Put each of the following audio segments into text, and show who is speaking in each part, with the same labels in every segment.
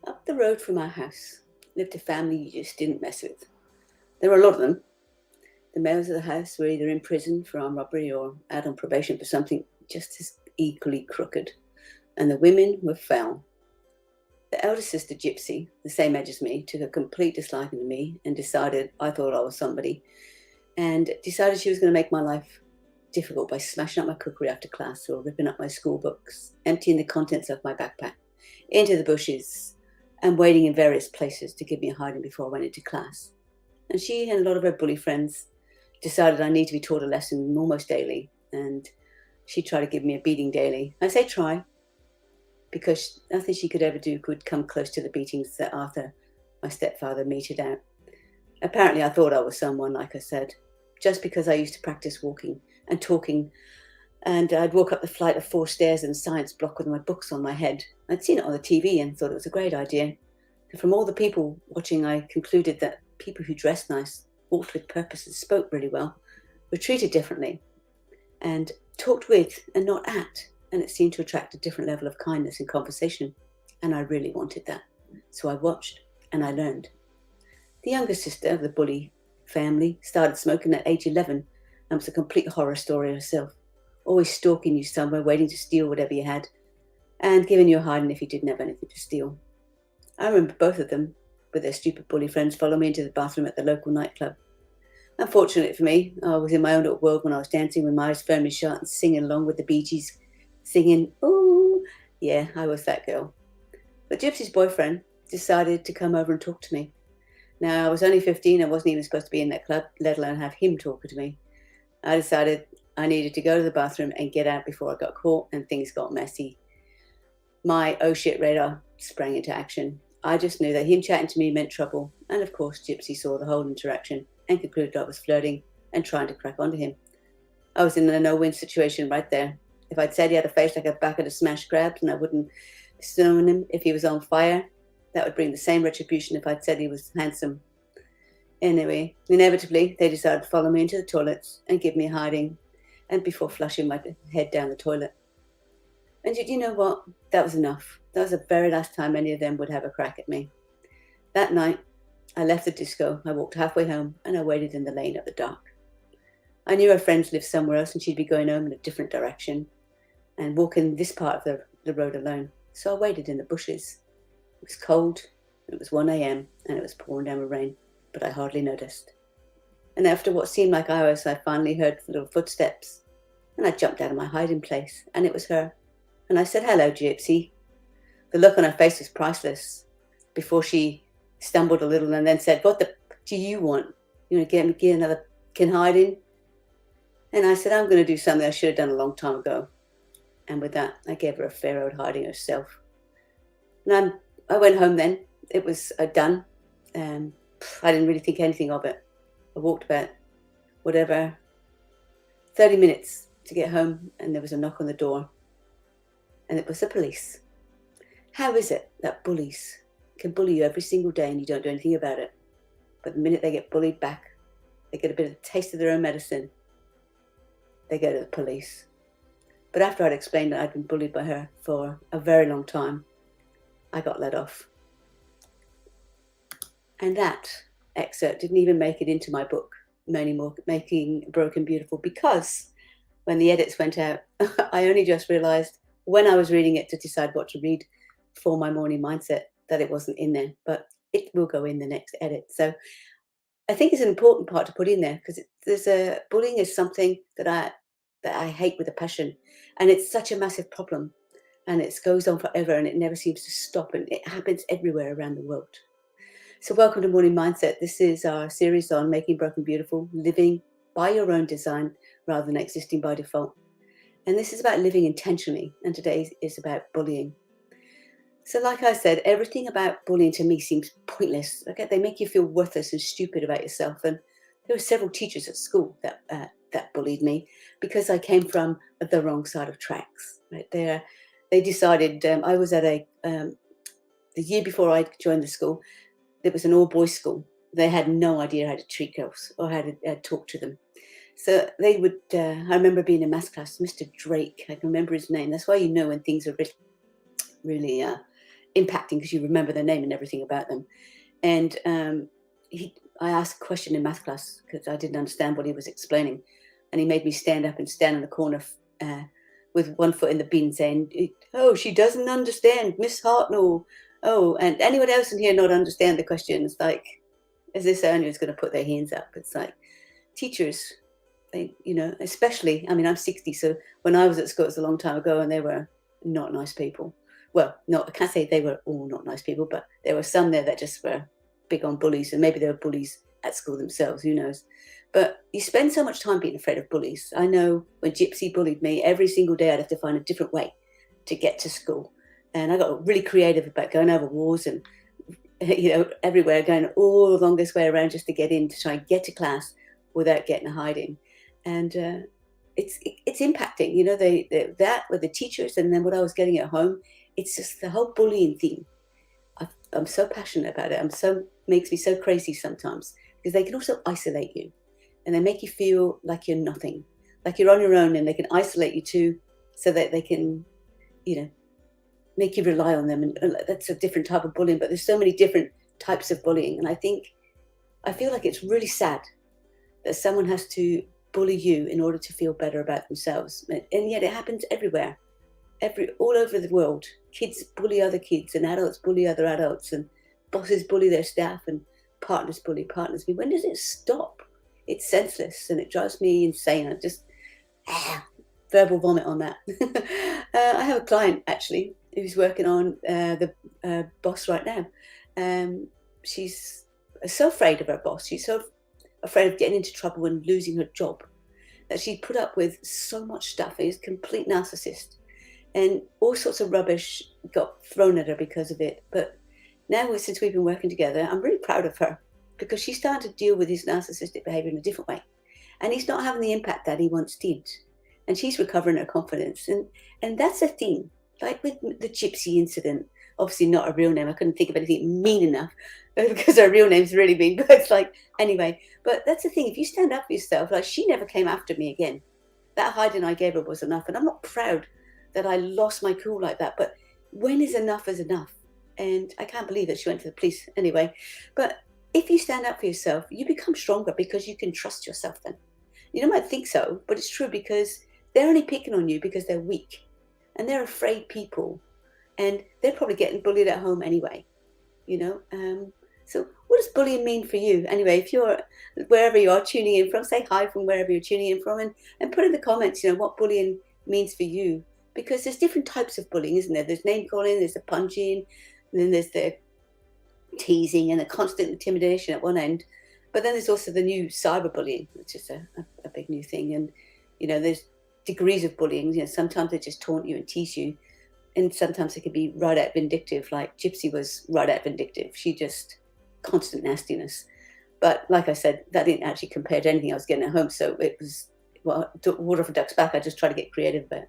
Speaker 1: Up the road from our house lived a family you just didn't mess with. There were a lot of them. The males of the house were either in prison for armed robbery or out on probation for something just as equally crooked. And the women were foul. The elder sister, Gypsy, the same age as me, took a complete disliking to me and decided I thought I was somebody, and decided she was going to make my life difficult by smashing up my cookery after class or ripping up my school books, emptying the contents of my backpack into the bushes, and waiting in various places to give me a hiding before I went into class. And she and a lot of her bully friends decided I need to be taught a lesson almost daily, and she tried to give me a beating daily. I say try, because nothing she could ever do could come close to the beatings that Arthur, my stepfather, meted out. Apparently I thought I was someone, like I said, just because I used to practice walking and talking, and I'd walk up the flight of 4 stairs in a science block with my books on my head. I'd seen it on the TV and thought it was a great idea. And from all the people watching, I concluded that people who dressed nice, walked with purpose, and spoke really well were treated differently and talked with and not at. And it seemed to attract a different level of kindness in conversation. And I really wanted that. So I watched and I learned. The younger sister of the bully family started smoking at age 11 and was a complete horror story herself, always stalking you somewhere, waiting to steal whatever you had, and giving you a hiding if you didn't have anything to steal. I remember both of them, with their stupid bully friends, follow me into the bathroom at the local nightclub. Unfortunately for me, I was in my own little world when I was dancing with my eyes firmly shut and singing along with the Bee Gees, singing, "Ooh." Yeah, I was that girl. But Gypsy's boyfriend decided to come over and talk to me. Now, I was only 15, I wasn't even supposed to be in that club, let alone have him talking to me. I decided I needed to go to the bathroom and get out before I got caught and things got messy. My oh shit radar sprang into action. I just knew that him chatting to me meant trouble, and of course Gypsy saw the whole interaction and concluded I was flirting and trying to crack onto him. I was in a no-win situation right there. If I'd said he had a face like a bucket of smashed crabs and I wouldn't stone him if he was on fire, that would bring the same retribution if I'd said he was handsome. Anyway, inevitably, they decided to follow me into the toilets and give me a hiding, and before flushing my head down the toilet. And you know what? That was enough. That was the very last time any of them would have a crack at me. That night, I left the disco, I walked halfway home, and I waited in the lane at the dark. I knew her friends lived somewhere else and she'd be going home in a different direction and walking this part of the road alone. So I waited in the bushes. It was cold, it was 1 a.m. and it was pouring down with rain, but I hardly noticed. And after what seemed like hours, I finally heard little footsteps, and I jumped out of my hiding place, and it was her. And I said, "Hello, Gypsy." The look on her face was priceless before she stumbled a little and then said, "What the do you want? You want to get another hiding?" And I said, "I'm going to do something I should have done a long time ago." And with that, I gave her a fair old hiding herself. And I went home then. It was done. I didn't really think anything of it. I walked about, 30 minutes to get home, and there was a knock on the door. And it was the police. How is it that bullies can bully you every single day and you don't do anything about it? But the minute they get bullied back, they get a bit of a taste of their own medicine, they go to the police. But after I'd explained that I'd been bullied by her for a very long time, I got let off. And that excerpt didn't even make it into my book, Making Broken Beautiful, because when the edits went out, I only just realized when I was reading it to decide what to read for my morning mindset that it wasn't in there, but it will go in the next edit. So I think it's an important part to put in there because bullying is something that I hate with a passion, and it's such a massive problem. and it goes on forever and it never seems to stop, and it happens everywhere around the world. So welcome to Morning Mindset. This is our series on making broken beautiful, living by your own design rather than existing by default. And this is about living intentionally, and today is about bullying. So like I said, everything about bullying to me seems pointless. Okay, they make you feel worthless and stupid about yourself. And there were several teachers at school that bullied me because I came from the wrong side of tracks. Right there, they decided I was at the year before I joined the school. It was an all-boys school. They had no idea how to treat girls or how to talk to them. So they would, I remember being in maths class, Mr. Drake, I can remember his name. That's why you know when things are really impacting, because you remember their name and everything about them. And I asked a question in math class because I didn't understand what he was explaining. And he made me stand up and stand in the corner with one foot in the bin saying, "Oh, she doesn't understand, Miss Hartnell. Oh," and anyone else in here not understand the question? It's like, is this anyone's going to put their hands up? It's like teachers, they, especially, I mean, I'm 60, so when I was at school, it was a long time ago, and they were not nice people. Well, I can't say they were all not nice people, but there were some there that just were big on bullies, and maybe they were bullies at school themselves, who knows. But you spend so much time being afraid of bullies. I know when Gypsy bullied me, every single day I'd have to find a different way to get to school. And I got really creative about going over walls and, everywhere, going all the longest way around just to get in, to try and get to class without getting a hiding. And it's impacting, that with the teachers, and then what I was getting at home. It's just the whole bullying thing. I'm so passionate about it. Makes me so crazy sometimes, because they can also isolate you, and they make you feel like you're nothing, like you're on your own, and they can isolate you too, so that they can, make you rely on them. And that's a different type of bullying, but there's so many different types of bullying. And I feel like it's really sad that someone has to bully you in order to feel better about themselves. And yet it happens everywhere, all over the world. Kids bully other kids, and adults bully other adults, and bosses bully their staff, and partners bully partners. When does it stop? It's senseless, and it drives me insane. I just verbal vomit on that. I have a client actually who's working on the boss right now. She's so afraid of her boss. She's so afraid of getting into trouble and losing her job that she put up with so much stuff. He's a complete narcissist, and all sorts of rubbish got thrown at her because of it. But now, since we've been working together, I'm really proud of her, because she's starting to deal with his narcissistic behavior in a different way, and he's not having the impact that he once did. And she's recovering her confidence, and that's a thing. Like with the Gypsy incident, obviously not a real name. I couldn't think of anything mean enough because her real name's really mean. But it's like, anyway. But that's the thing. If you stand up for yourself, like, she never came after me again. That hiding I gave her was enough, and I'm not proud that I lost my cool like that. But when is enough? And I can't believe that she went to the police anyway. But if you stand up for yourself, you become stronger, because you can trust yourself then. You might think so, but it's true, because they're only picking on you because they're weak, and they're afraid people, and they're probably getting bullied at home anyway, So what does bullying mean for you? Anyway, if you're wherever you are tuning in from, say hi from wherever you're tuning in from, and put in the comments, what bullying means for you, because there's different types of bullying, isn't there? There's name calling, there's the punching, and then there's the teasing and the constant intimidation at one end. But then there's also the new cyberbullying, which is a big new thing. And, there's degrees of bullying. Sometimes they just taunt you and tease you. And sometimes it can be right out vindictive, like Gypsy was right out vindictive. She just constant nastiness. But like I said, that didn't actually compare to anything I was getting at home. So it was, water for ducks back. I just try to get creative about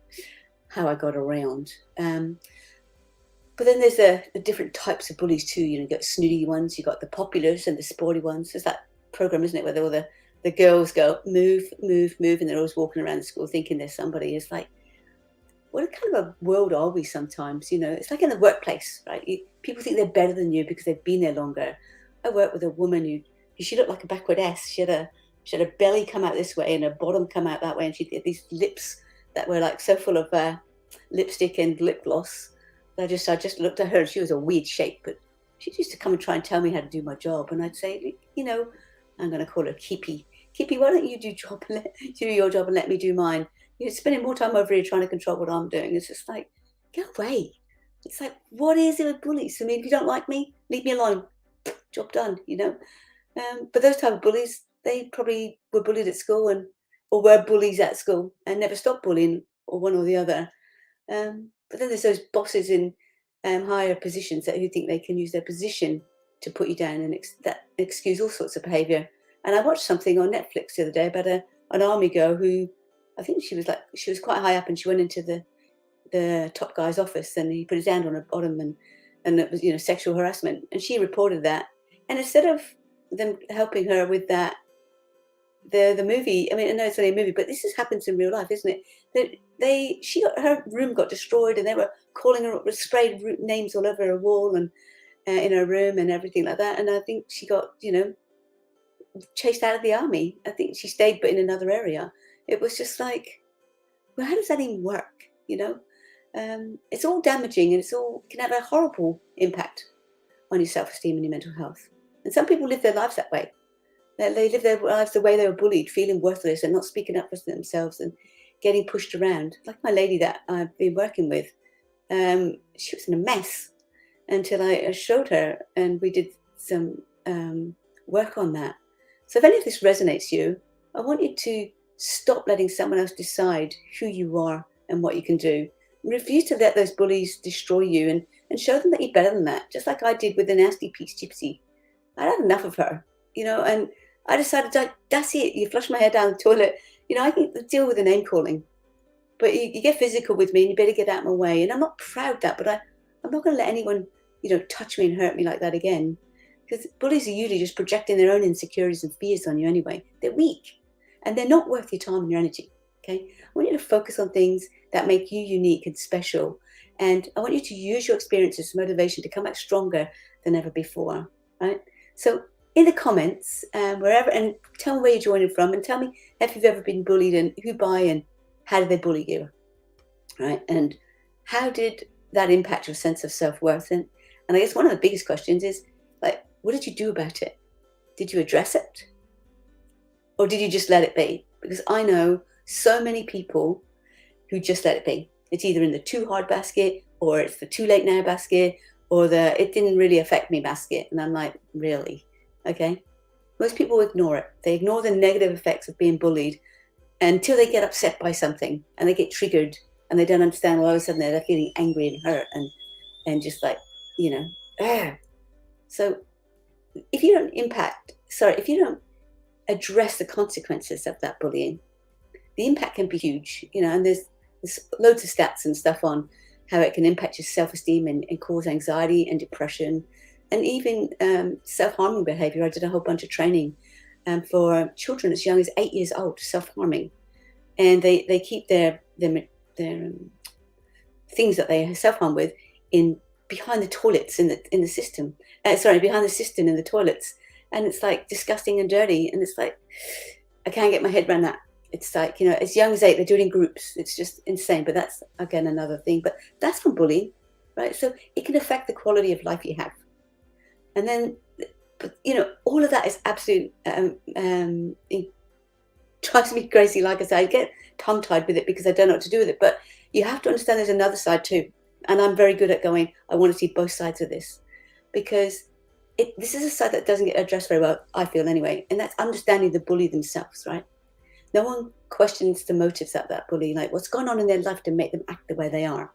Speaker 1: how I got around. But then there's the different types of bullies too. You got snooty ones, you got the populars and the sporty ones. There's that program, isn't it, where all the girls go, move, move, move, and they're always walking around the school thinking there's somebody. It's like, what kind of a world are we sometimes? It's like in the workplace, right? People think they're better than you because they've been there longer. I worked with a woman who she looked like a backward S. She had a belly come out this way and her bottom come out that way, and she had these lips that were like so full of lipstick and lip gloss. I just looked at her, and she was a weird shape, but she used to come and try and tell me how to do my job, and I'd say, I'm going to call her Kippy. Kippy, why don't you do your job and let me do mine? You're spending more time over here trying to control what I'm doing. It's just like, go away. It's like, what is it with bullies? I mean, if you don't like me, leave me alone. Job done, you know. But those type of bullies, they probably were bullied at school or were bullies at school and never stopped bullying, or one or the other. But then there's those bosses in higher positions who think they can use their position to put you down and that excuse all sorts of behaviour. And I watched something on Netflix the other day about an army girl who, I think she was quite high up, and she went into the top guy's office and he put his hand on her bottom, and it was, sexual harassment, and she reported that. And instead of them helping her with that, the movie, I mean, I know it's only a movie, but this happens in real life, isn't it? Her room got destroyed, and they were calling her, sprayed names all over her wall and in her room and everything like that. And I think she got, chased out of the army. I think she stayed, but in another area. It was just like, well, how does that even work? It's all damaging, and can have a horrible impact on your self-esteem and your mental health. And some people live their lives that way. They live their lives the way they were bullied, feeling worthless and not speaking up for themselves and getting pushed around. Like my lady that I've been working with, she was in a mess until I showed her, and we did some work on that. So if any of this resonates you, I want you to stop letting someone else decide who you are and what you can do. Refuse to let those bullies destroy you, and show them that you're better than that, just like I did with the nasty piece gypsy. I had enough of her, and I decided, that's it. You flush my hair down the toilet. I can deal with the name calling, but you get physical with me, and you better get out of my way. And I'm not proud of that, but I'm not going to let anyone, touch me and hurt me like that again. Because bullies are usually just projecting their own insecurities and fears on you anyway. They're weak, and they're not worth your time and your energy. Okay, I want you to focus on things that make you unique and special, and I want you to use your experiences as motivation to come back stronger than ever before. Right? So in the comments, wherever, and tell me where you're joining from, and tell me if you've ever been bullied and who by, and how did they bully you, right? And how did that impact your sense of self-worth? And I guess one of the biggest questions is, like, what did you do about it? Did you address it? Or did you just let it be? Because I know so many people who just let it be. It's either in the too hard basket, or it's the too late now basket, or the it didn't really affect me basket. And I'm like, really? Okay. Most people ignore it. They ignore the negative effects of being bullied until they get upset by something and they get triggered and they don't understand. All of a sudden they're feeling angry and hurt and just like, So if you don't address the consequences of that bullying, the impact can be huge, and there's loads of stats and stuff on how it can impact your self-esteem and cause anxiety and depression, and even self-harming behavior. I did a whole bunch of training for children as young as 8 years old, self-harming, and they keep their things that they self-harm with in behind the toilets in the system. Behind the cistern in the toilets, and it's like disgusting and dirty, and it's like I can't get my head around that. It's like, as young as 8, they do it in groups. It's just insane. But that's, again, another thing. But that's from bullying, right? So it can affect the quality of life you have. And then, all of that is absolute, it drives me crazy. Like I say, I get tongue-tied with it because I don't know what to do with it. But you have to understand there's another side too. And I'm very good at going, I want to see both sides of this. Because this is a side that doesn't get addressed very well, I feel anyway. And that's understanding the bully themselves, right? No one questions the motives of that bully, like what's going on in their life to make them act the way they are,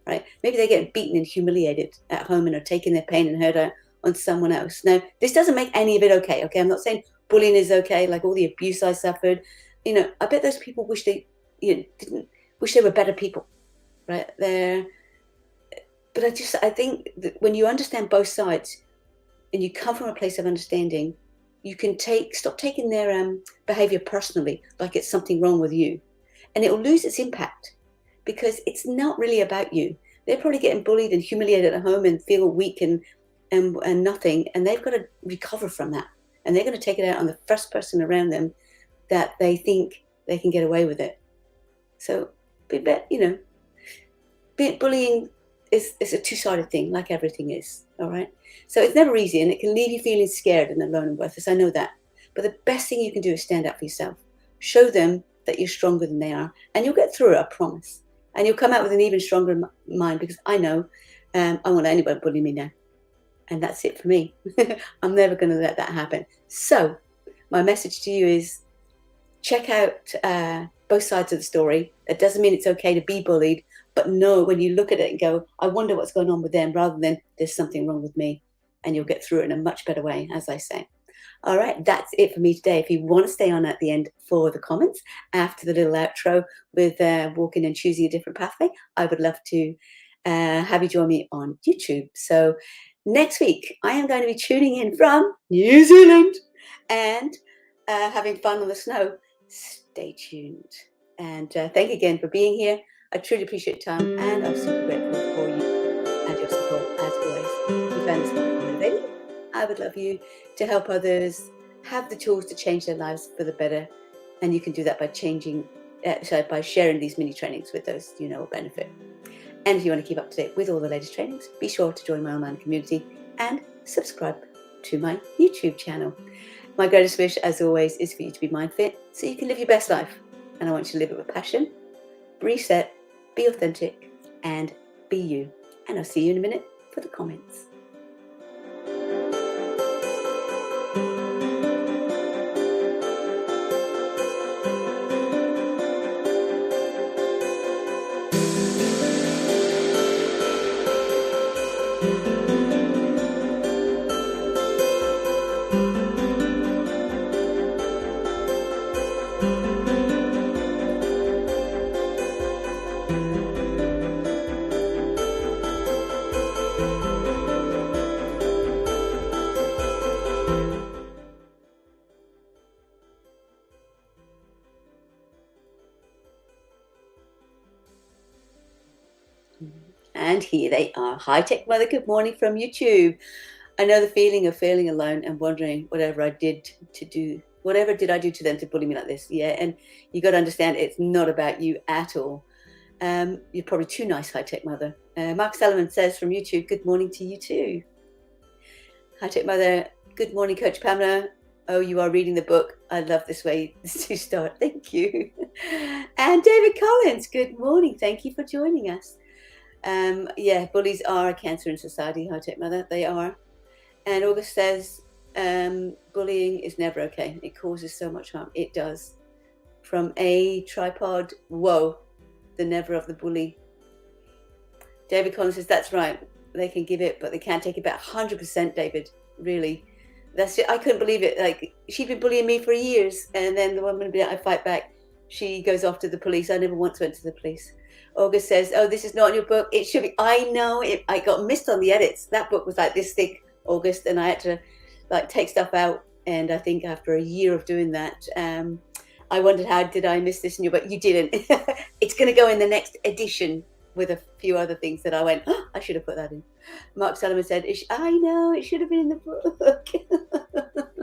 Speaker 1: right? Maybe they get beaten and humiliated at home and are taking their pain and hurt out on someone else. Now, this doesn't make any of it okay, I'm not saying bullying is okay, like all the abuse I suffered. I bet those people wish they were better people, right? But I think that when you understand both sides and you come from a place of understanding, you can stop taking their behavior personally, like it's something wrong with you. And it will lose its impact because it's not really about you. They're probably getting bullied and humiliated at home and feel weak and nothing. And they've got to recover from that. And they're going to take it out on the first person around them that they think they can get away with it. So, bullying is a two-sided thing, like everything is, all right? So it's never easy, and it can leave you feeling scared and alone and worthless. I know that. But the best thing you can do is stand up for yourself. Show them that you're stronger than they are, and you'll get through it, I promise. And you'll come out with an even stronger mind, because I know I won't let anybody bully me now. And that's it for me. I'm never going to let that happen. So my message to you is check out both sides of the story. It doesn't mean it's okay to be bullied, but know when you look at it and go, I wonder what's going on with them, rather than there's something wrong with me. And you'll get through it in a much better way, as I say. All right, that's it for me today. If you want to stay on at the end for the comments after the little outro with walking and choosing a different pathway, I would love to have you join me on YouTube. So next week, I am going to be tuning in from New Zealand and having fun on the snow. Stay tuned. And thank you again for being here. I truly appreciate your time, and I'm super grateful for you and your support, as always. If you found this motivating, I would love you to help others have the tools to change their lives for the better. And you can do that by by sharing these mini trainings with those you know will benefit. And if you want to keep up to date with all the latest trainings, be sure to join my online community and subscribe to my YouTube channel. My greatest wish, as always, is for you to be Mindfit so you can live your best life. And I want you to live it with passion, reset, be authentic, and be you. And I'll see you in a minute for the comments. And here they are. Hi Tech Mother, good morning from YouTube. I know the feeling of feeling alone and wondering whatever did I do to them to bully me like this? Yeah, and you got to understand it's not about you at all. You're probably too nice, Hi Tech Mother. Mark Salomon says from YouTube, good morning to you too. Hi Tech Mother, good morning Coach Pamela. Oh, you are reading the book. I love this way to start. Thank you. And David Collins, good morning. Thank you for joining us. Yeah, bullies are a cancer in society, Hi Tech Mother. They are. And August says, bullying is never okay. It causes so much harm. It does. From a tripod, whoa, the never of the bully. David Collins says, that's right. They can give it, but they can't take it back. 100%, David. Really. That's it. I couldn't believe it. Like, she'd been bullying me for years, and then the woman would be like, I fight back. She goes off to the police. I never once went to the police. August says, oh, this is not in your book. It should be. I know it. I got missed on the edits. That book was like this thick, August, and I had to like take stuff out. And I think after a year of doing that, I wondered, how did I miss this in your book? You didn't. It's going to go in the next edition with a few other things that I went, oh, I should have put that in. Mark Solomon said, I know, it should have been in the book.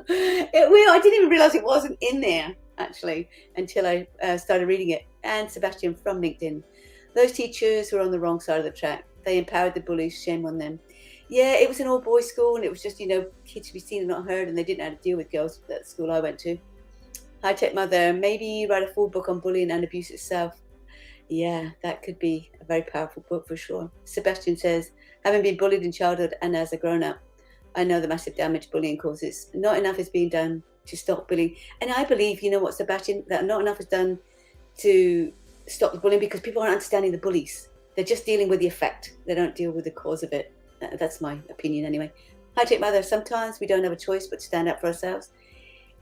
Speaker 1: I didn't even realize it wasn't in there, actually, until I started reading it. And Sebastian from LinkedIn. Those teachers were on the wrong side of the track. They empowered the bullies, shame on them. Yeah, it was an all-boys school, and it was just, kids to be seen and not heard, and they didn't know how to deal with girls at the school I went to. Hi Tech Mother, maybe write a full book on bullying and abuse itself. Yeah, that could be a very powerful book for sure. Sebastian says, having been bullied in childhood and as a grown-up, I know the massive damage bullying causes. Not enough is being done to stop bullying. And I believe, Sebastian, that not enough is done to stop the bullying because people aren't understanding the bullies. They're just dealing with the effect. They don't deal with the cause of it. That's my opinion anyway. Hi Tech Mother, sometimes we don't have a choice but to stand up for ourselves.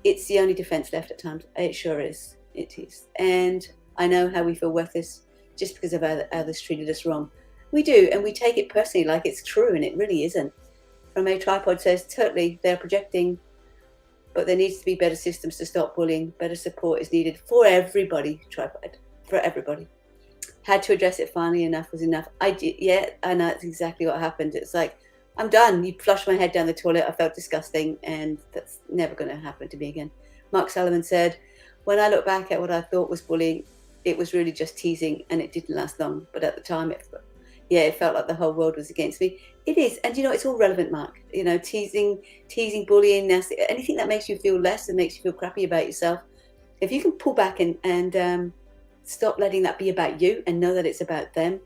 Speaker 1: It's the only defense left at times. It sure is. It is. And I know how we feel worthless just because of others treated us wrong. We do, and we take it personally like it's true, and it really isn't. From a tripod says, totally, they're projecting, but there needs to be better systems to stop bullying. Better support is needed for everybody, tripod, for everybody. Had to address it finally, enough was enough. I did, yeah, I know that's exactly what happened. It's like, I'm done. You flushed my head down the toilet. I felt disgusting, and that's never going to happen to me again. Mark Solomon said, when I look back at what I thought was bullying, it was really just teasing, and it didn't last long. But at the time, it felt like the whole world was against me. It is, and it's all relevant, Mark. Teasing, bullying, nasty, anything that makes you feel less and makes you feel crappy about yourself. If you can pull back and stop letting that be about you and know that it's about them.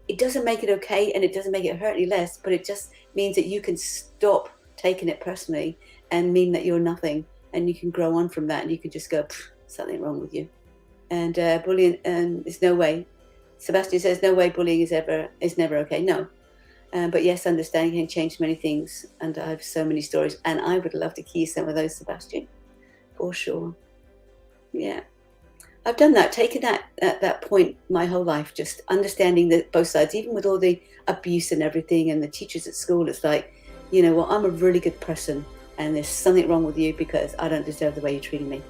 Speaker 1: It doesn't make it okay, and it doesn't make it hurt any less, but it just means that you can stop taking it personally and mean that you're nothing, and you can grow on from that, and you can just go, something wrong with you. And bullying, is no way. Sebastian says, no way bullying is never okay. No. But yes, understanding can change many things, and I have so many stories, and I would love to hear some of those, Sebastian, for sure. Yeah, I've done that, taken that at that point my whole life, just understanding that both sides, even with all the abuse and everything, and the teachers at school. It's like, you know what, I'm a really good person, and there's something wrong with you because I don't deserve the way you're treating me.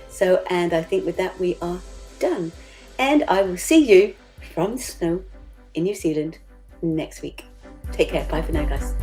Speaker 1: So, and I think with that we are done, and I will see you from the snow in New Zealand next week. Take care. Bye for now, guys.